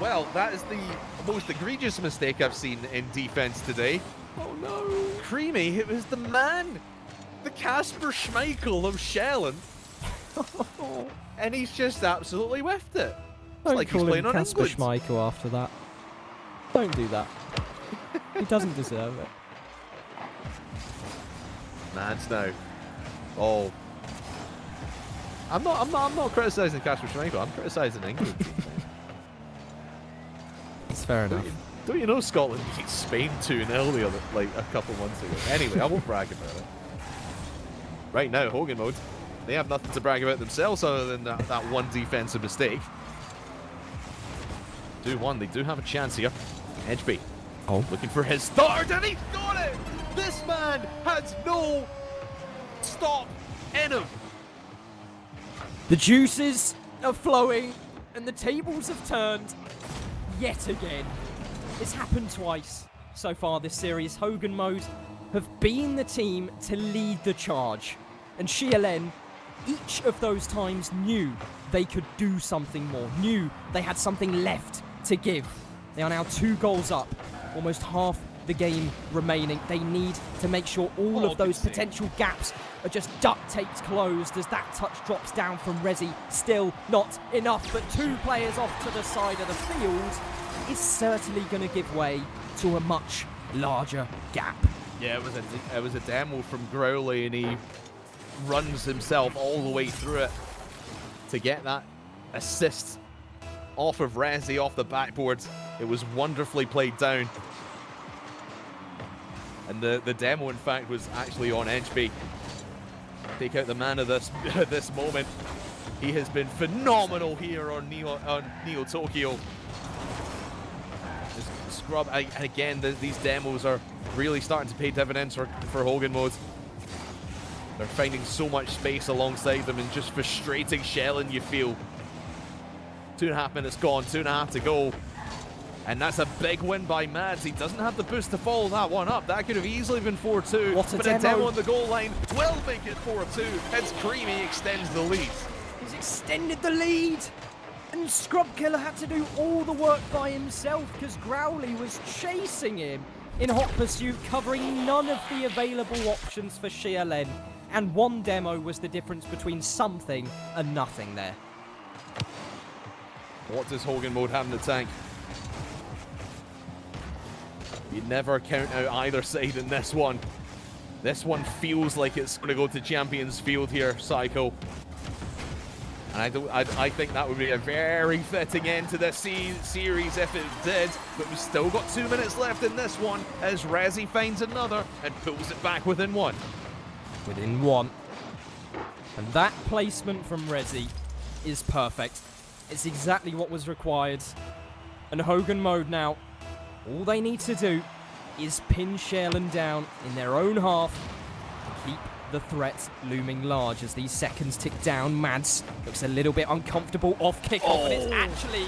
Well, that is the most egregious mistake I've seen in defense today. Oh no. Creamy, it was the man, the Kasper Schmeichel of SJAELLAND. And he's just absolutely whiffed it. It's Don't like call he's playing him on Kasper England. Schmeichel after that. Don't do that. He doesn't deserve it. Mads now. Oh. I'm not criticising Kasper Schmeichel, I'm criticising England. It's fair enough. Don't you know Scotland beat Spain 2-0 like a couple months ago? Anyway, I won't brag about it. Right now, Hogan mode. They have nothing to brag about themselves other than that one defensive mistake. 2-1, they do have a chance here. Edgeby. Looking for his start, and he's got it! This man has no stop in him. The juices are flowing, and the tables have turned yet again. It's happened twice so far this series. Hogan mode have been the team to lead the charge, and SJAELLAND, each of those times, knew they could do something more, knew they had something left to give. They are now 2 goals up, almost half the game remaining. They need to make sure all of those potential gaps are just duct taped closed as that touch drops down from Rezi. Still not enough, but 2 players off to the side of the field is certainly going to give way to a much larger gap. Yeah, it was a demo from Growley, and he runs himself all the way through it to get that assist off of Resi, off the backboard. It was wonderfully played down. And the demo, in fact, was actually on HB. Take out the man of this this moment. He has been phenomenal here on Neo Tokyo. Scrub, again, these demos are really starting to pay dividends for Hogan mode. They're finding so much space alongside them and just frustrating SJAELLAND, you feel. 2.5 minutes gone, 2.5 to go. And that's a big win by Mads. He doesn't have the boost to follow that one up. That could have easily been 4-2. What a but demo. A demo on the goal line will make it 4-2. It's Creamy extends the lead. He's extended the lead. And Scrubkiller had to do all the work by himself because Growly was chasing him in hot pursuit, covering none of the available options for SJAELLAND. And one demo was the difference between something and nothing there. What does Hogan mode have in the tank? You never count out either side in this one. This one feels like it's going to go to Champions Field here, Psycho. And I think that would be a very fitting end to this series if it did. But we've still got 2 minutes left in this one as Resi finds another and pulls it back within one. Within one. And that placement from Resi is perfect. It's exactly what was required. And Hogan mode now, all they need to do is pin SJAELLAND down in their own half and keep the threat looming large as these seconds tick down. Mads looks a little bit uncomfortable off kickoff, and it's actually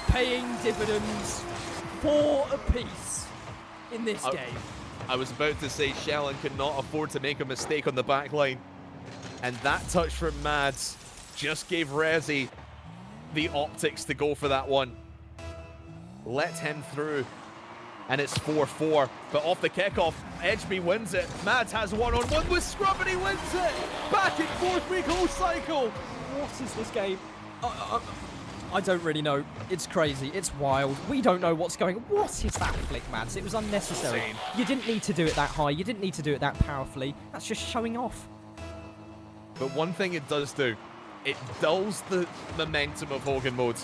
paying dividends 4 apiece in this game. I was about to say SJAELLAND could not afford to make a mistake on the back line. And that touch from Mads just gave Resi the optics to go for that one. Let him through. And it's 4-4. But off the kickoff, HB wins it. Mads has one-on-one with Scrub and he wins it. Back and forth we go, Cycle. What is this game? I don't really know. It's crazy. It's wild. We don't know what's going on. What is that flick, Mads? It was unnecessary. Insane. You didn't need to do it that high. You didn't need to do it that powerfully. That's just showing off. But one thing it does do, it dulls the momentum of Hogan mode.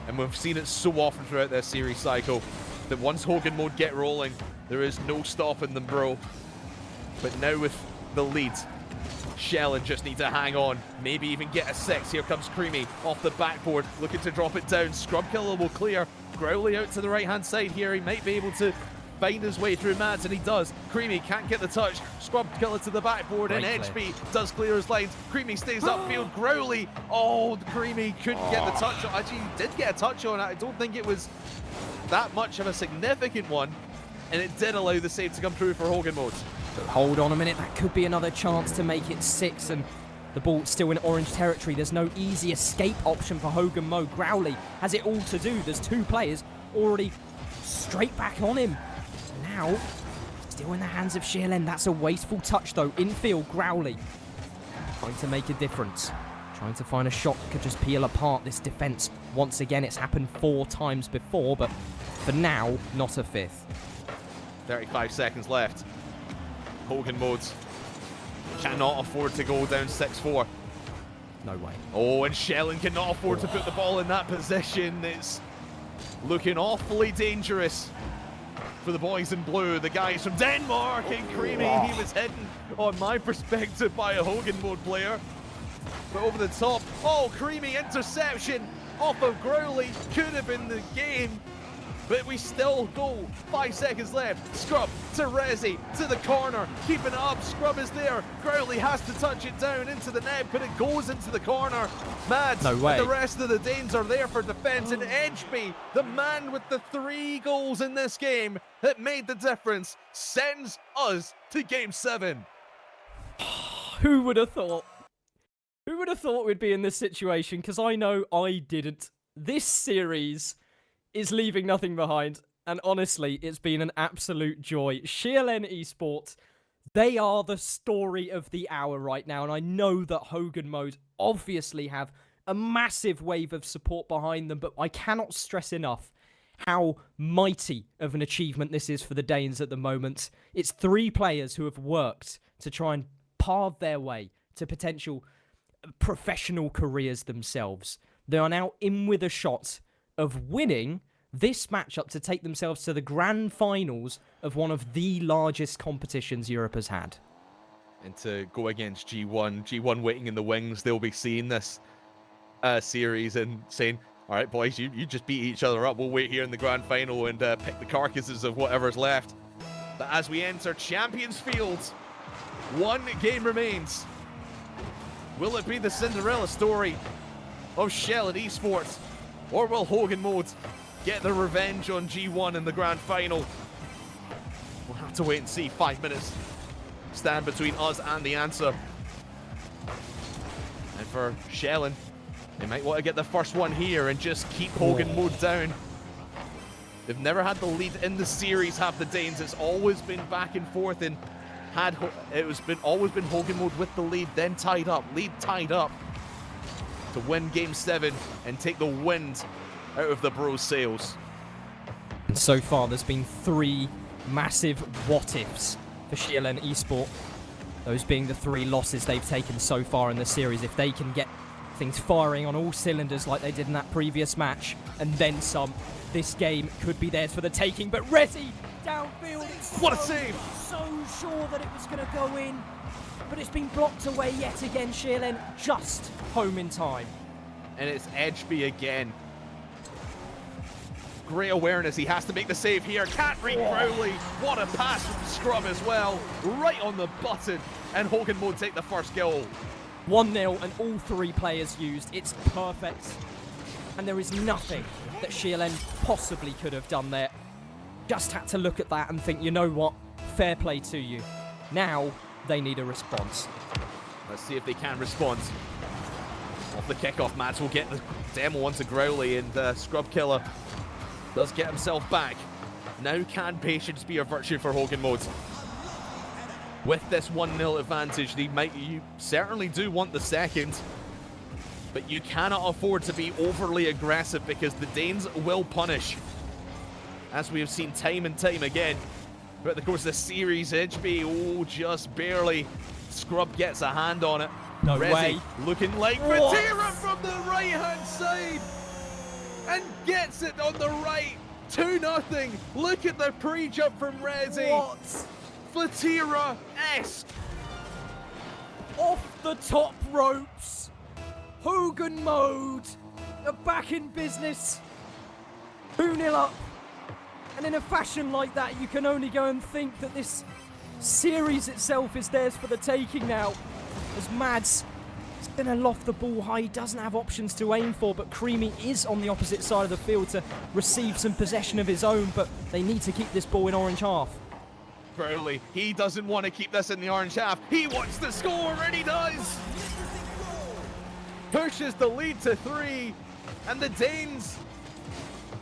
And we've seen it so often throughout this series, Psycho, that once Hogan mode get rolling, there is no stopping them, bro. But now with the lead, SJAELLAND just need to hang on, maybe even get a 6. Here comes Creamy off the backboard, looking to drop it down. Scrubkiller will clear. Growly out to the right-hand side here. He might be able to find his way through Mads, and he does. Creamy can't get the touch. Scrubkiller to the backboard, and HB does clear his lines. Creamy stays upfield. Growly, oh, Creamy couldn't get the touch on. Actually, he did get a touch on it. I don't think it was that much of a significant one, and it did allow the save to come through for Hogan mode. But hold on a minute, that could be another chance to make it 6, and the ball's still in orange territory. There's no easy escape option for Hogan mode. Growly has it all to do. There's 2 players already straight back on him. Now, still in the hands of SJAELLAND. That's a wasteful touch though. Infield, Growly trying to make a difference. Trying to find a shot that could just peel apart this defense. Once again, it's happened 4 times before, but for now, not a 5th. 35 seconds left. Hogan modes cannot afford to go down 6-4. No way. Oh, and SJAELLAND cannot afford to put the ball in that position. It's looking awfully dangerous for the boys in blue. The guys from Denmark and Creamy. He was hidden on my perspective by a Hogan mode player. But over the top, oh, Creamy interception off of Growly. Could have been the game. But we still go. 5 seconds left. Scrub to Resi, to the corner. Keeping it up. Scrub is there. Growly has to touch it down into the net, but it goes into the corner. Mads no way. and the rest of the Danes are there for defense. And Edgeby, the man with the 3 goals in this game that made the difference, sends us to Game 7. Who would have thought? Who would have thought we'd be in this situation? Because I know I didn't. This series is leaving nothing behind, and honestly, it's been an absolute joy. SJAELLAND Esports, they are the story of the hour right now, and I know that Hogan mode obviously have a massive wave of support behind them, but I cannot stress enough how mighty of an achievement this is for the Danes at the moment. It's 3 players who have worked to try and pave their way to potential professional careers themselves. They are now in with a shot of winning this matchup to take themselves to the grand finals of one of the largest competitions Europe has had. And to go against G1 waiting in the wings, they'll be seeing this series and saying, all right, boys, you just beat each other up. We'll wait here in the grand final and pick the carcasses of whatever's left. But as we enter Champions Field, one game remains. Will it be the Cinderella story of SJAELLAND Esports, or will Hogan Mode get their revenge on G1 in the grand final? We'll have to wait and see. 5 minutes stand between us and the answer. And for SJAELLAND, they might want to get the first one here and just keep Hogan Mode down. They've never had the lead in the series, have the Danes. It's always been back and forth, and always been Hogan Mode with the lead, then tied up to win Game 7 and take the wind out of the Bros' sails. And so far, there's been 3 massive what-ifs for SJAELLAND Esports. Those being the 3 losses they've taken so far in the series. If they can get things firing on all cylinders like they did in that previous match, and then some, this game could be theirs for the taking. But Resi, downfield, what a save! So sure that it was going to go in, but it's been blocked away yet again. SJAELLAND just home in time. And it's Edgeby again. Great awareness, he has to make the save here. Can't read Crowley. What a pass from Scrub as well. Right on the button. And Hogan Mode take the first goal. 1-0 and all 3 players used. It's perfect. And there is nothing that SJAELLAND possibly could have done there. Just had to look at that and think, you know what? Fair play to you. Now they need a response. Let's see if they can respond. Off the kickoff, Mads will get the demo onto Growly, and Scrub Killer does get himself back. Now can patience be a virtue for Hogan Mode? With this 1-0 advantage, you certainly do want the second, but you cannot afford to be overly aggressive because the Danes will punish. As we have seen time and time again throughout the course of the series, Edgeby, just barely. Scrub gets a hand on it. No Resi way. looking like Vatira from the right-hand side and gets it on the right. 2-0. Look at the pre-jump from Resi. What? Vatira-esque. Off the top ropes. Hogan Mode are back in business. 2-0 up. And in a fashion like that, you can only go and think that this series itself is theirs for the taking now. As Mads is going to loft the ball high. He doesn't have options to aim for, but Creamy is on the opposite side of the field to receive some possession of his own, but they need to keep this ball in orange half. Burley, he doesn't want to keep this in the orange half. He wants to score, and he does! Pushes the lead to 3, and the Danes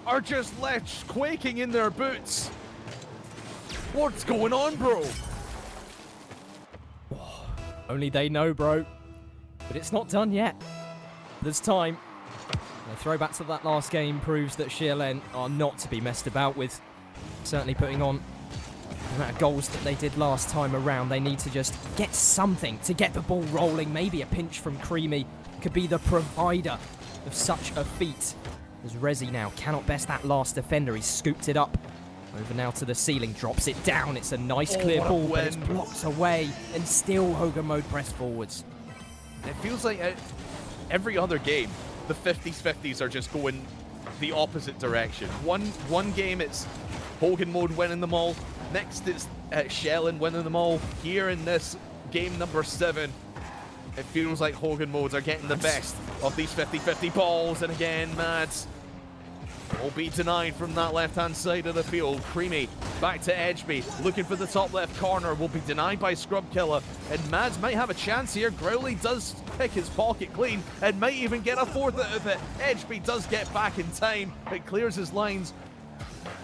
are just left quaking in their boots. What's going on, bro? Only they know, bro. But it's not done yet. There's time. The throwback to that last game proves that SJAELLAND are not to be messed about with. Certainly putting on the amount of goals that they did last time around. They need to just get something to get the ball rolling. Maybe a pinch from Creamy could be the provider of such a feat. As Resi now cannot best that last defender. He's scooped it up. Over now to the ceiling, drops it down. It's a nice clear ball, but it's blocked away, and still Hogan Mode press forwards. It feels like every other game, the 50s are just going the opposite direction. One game it's Hogan Mode winning them all. Next it's SJAELLAND winning them all. Here in this game number 7, it feels like Hogan Modes are getting the best of these 50-50 balls. And again, Mads will be denied from that left-hand side of the field. Creamy back to Edgeby, looking for the top left corner, will be denied by Scrub Killer, and Mads might have a chance here. Growly does pick his pocket clean and might even get a 4th out of it. Edgeby does get back in time, it clears his lines.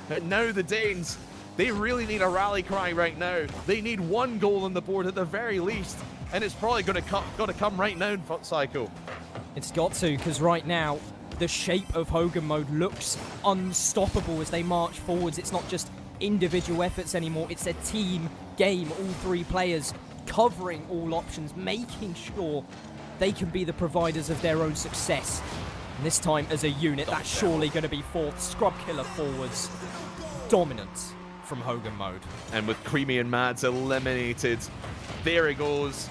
And now the Danes, they really need a rally cry right now. They need 1 goal on the board at the very least, and it's probably got to come right now, Psycho. It's got to, because right now the shape of Hogan Mode looks unstoppable as they march forwards. It's not just individual efforts anymore, it's a team game. All 3 players covering all options, making sure they can be the providers of their own success. And this time as a unit, that's surely going to be fourth. Scrub Killer forwards. Dominant from Hogan mode. And with Creamy and Mads eliminated, there he goes.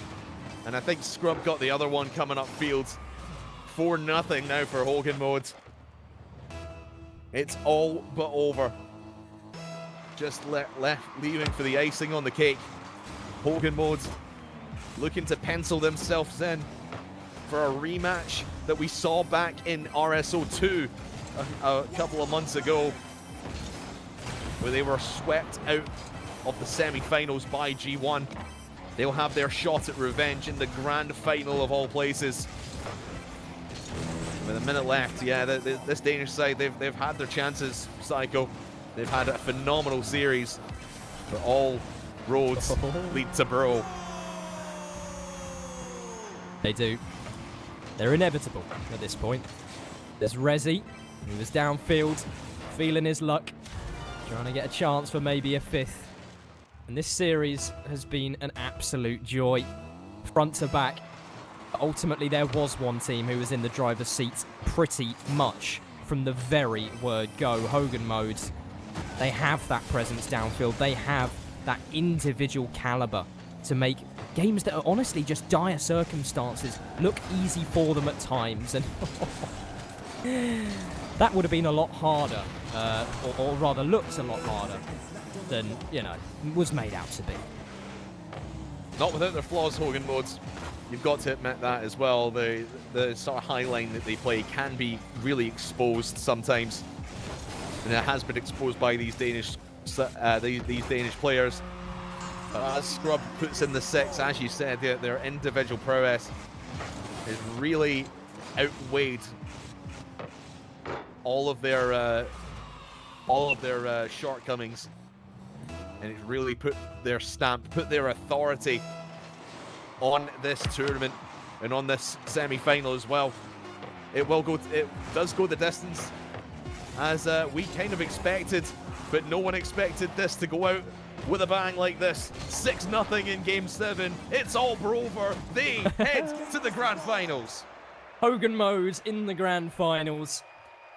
And I think Scrub got the other one coming upfield. 4-0 now for Hogan mode. It's all but over. Just left leaving for the icing on the cake. Hogan mode looking to pencil themselves in for a rematch that we saw back in RSO2 a couple of months ago, where they were swept out of the semi-finals by G1. They'll have their shot at revenge in the grand final of all places. With a minute left, yeah, this Danish side, they've had their chances, Psycho. They've had a phenomenal series, but all roads lead to Bro. They do. They're inevitable at this point. There's Rezi, who was downfield, feeling his luck, trying to get a chance for maybe a fifth. And this series has been an absolute joy, front to back. Ultimately, there was one team who was in the driver's seat pretty much from the very word go. Hogan mode, they have that presence downfield. They have that individual caliber to make games that are honestly just dire circumstances look easy for them at times. And that would have been a lot harder, or rather looked a lot harder than, you know, was made out to be. Not without their flaws, Hogan modes. You've got to admit that as well. The sort of high line that they play can be really exposed sometimes, and it has been exposed by these Danish players. As Scrub puts in the 6, as you said, their individual prowess is really outweighed all of their shortcomings, and it's really put their stamp, put their authority on this tournament and on this semi-final as well. It does go the distance, as we kind of expected, but no one expected this to go out with a bang like this. 6-0 in Game 7. It's all over. They head to the Grand Finals. Hogan mode in the Grand Finals.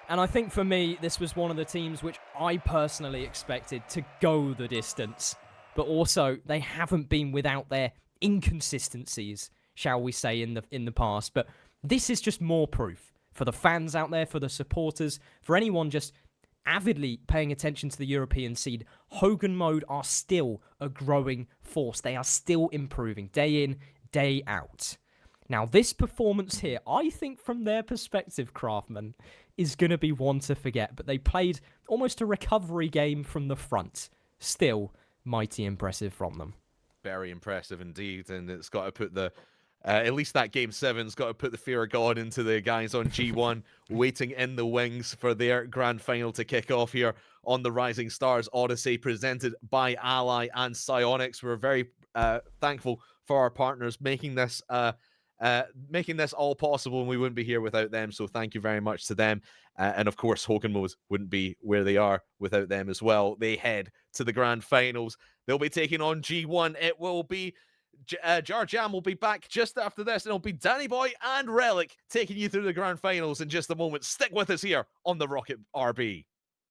And I think for me, this was one of the teams which I personally expected to go the distance. But also, they haven't been without their inconsistencies, shall we say, in the past. But this is just more proof for the fans out there, for the supporters, for anyone just avidly paying attention to the European scene. Hogan mode are still a growing force. They are still improving day in, day out. Now, this performance here, I think from their perspective, Craftman, is going to be one to forget. But they played almost a recovery game from the front. Still mighty impressive from them. Very impressive indeed, and it's got to put the at least that Game 7's got to put the fear of God into the guys on G1, waiting in the wings for their grand final to kick off here on the Rising Stars Odyssey, presented by Ally and Psyonix. We're very thankful for our partners making this all possible, and we wouldn't be here without them, so thank you very much to them. And of course, Hogan Mode wouldn't be where they are without them as well. They head to the grand finals. They'll be taking on G1. It will be Jar Jam will be back just after this, and it'll be Danny Boy and Relic taking you through the grand finals in just a moment. Stick with us here on the Rocket RB.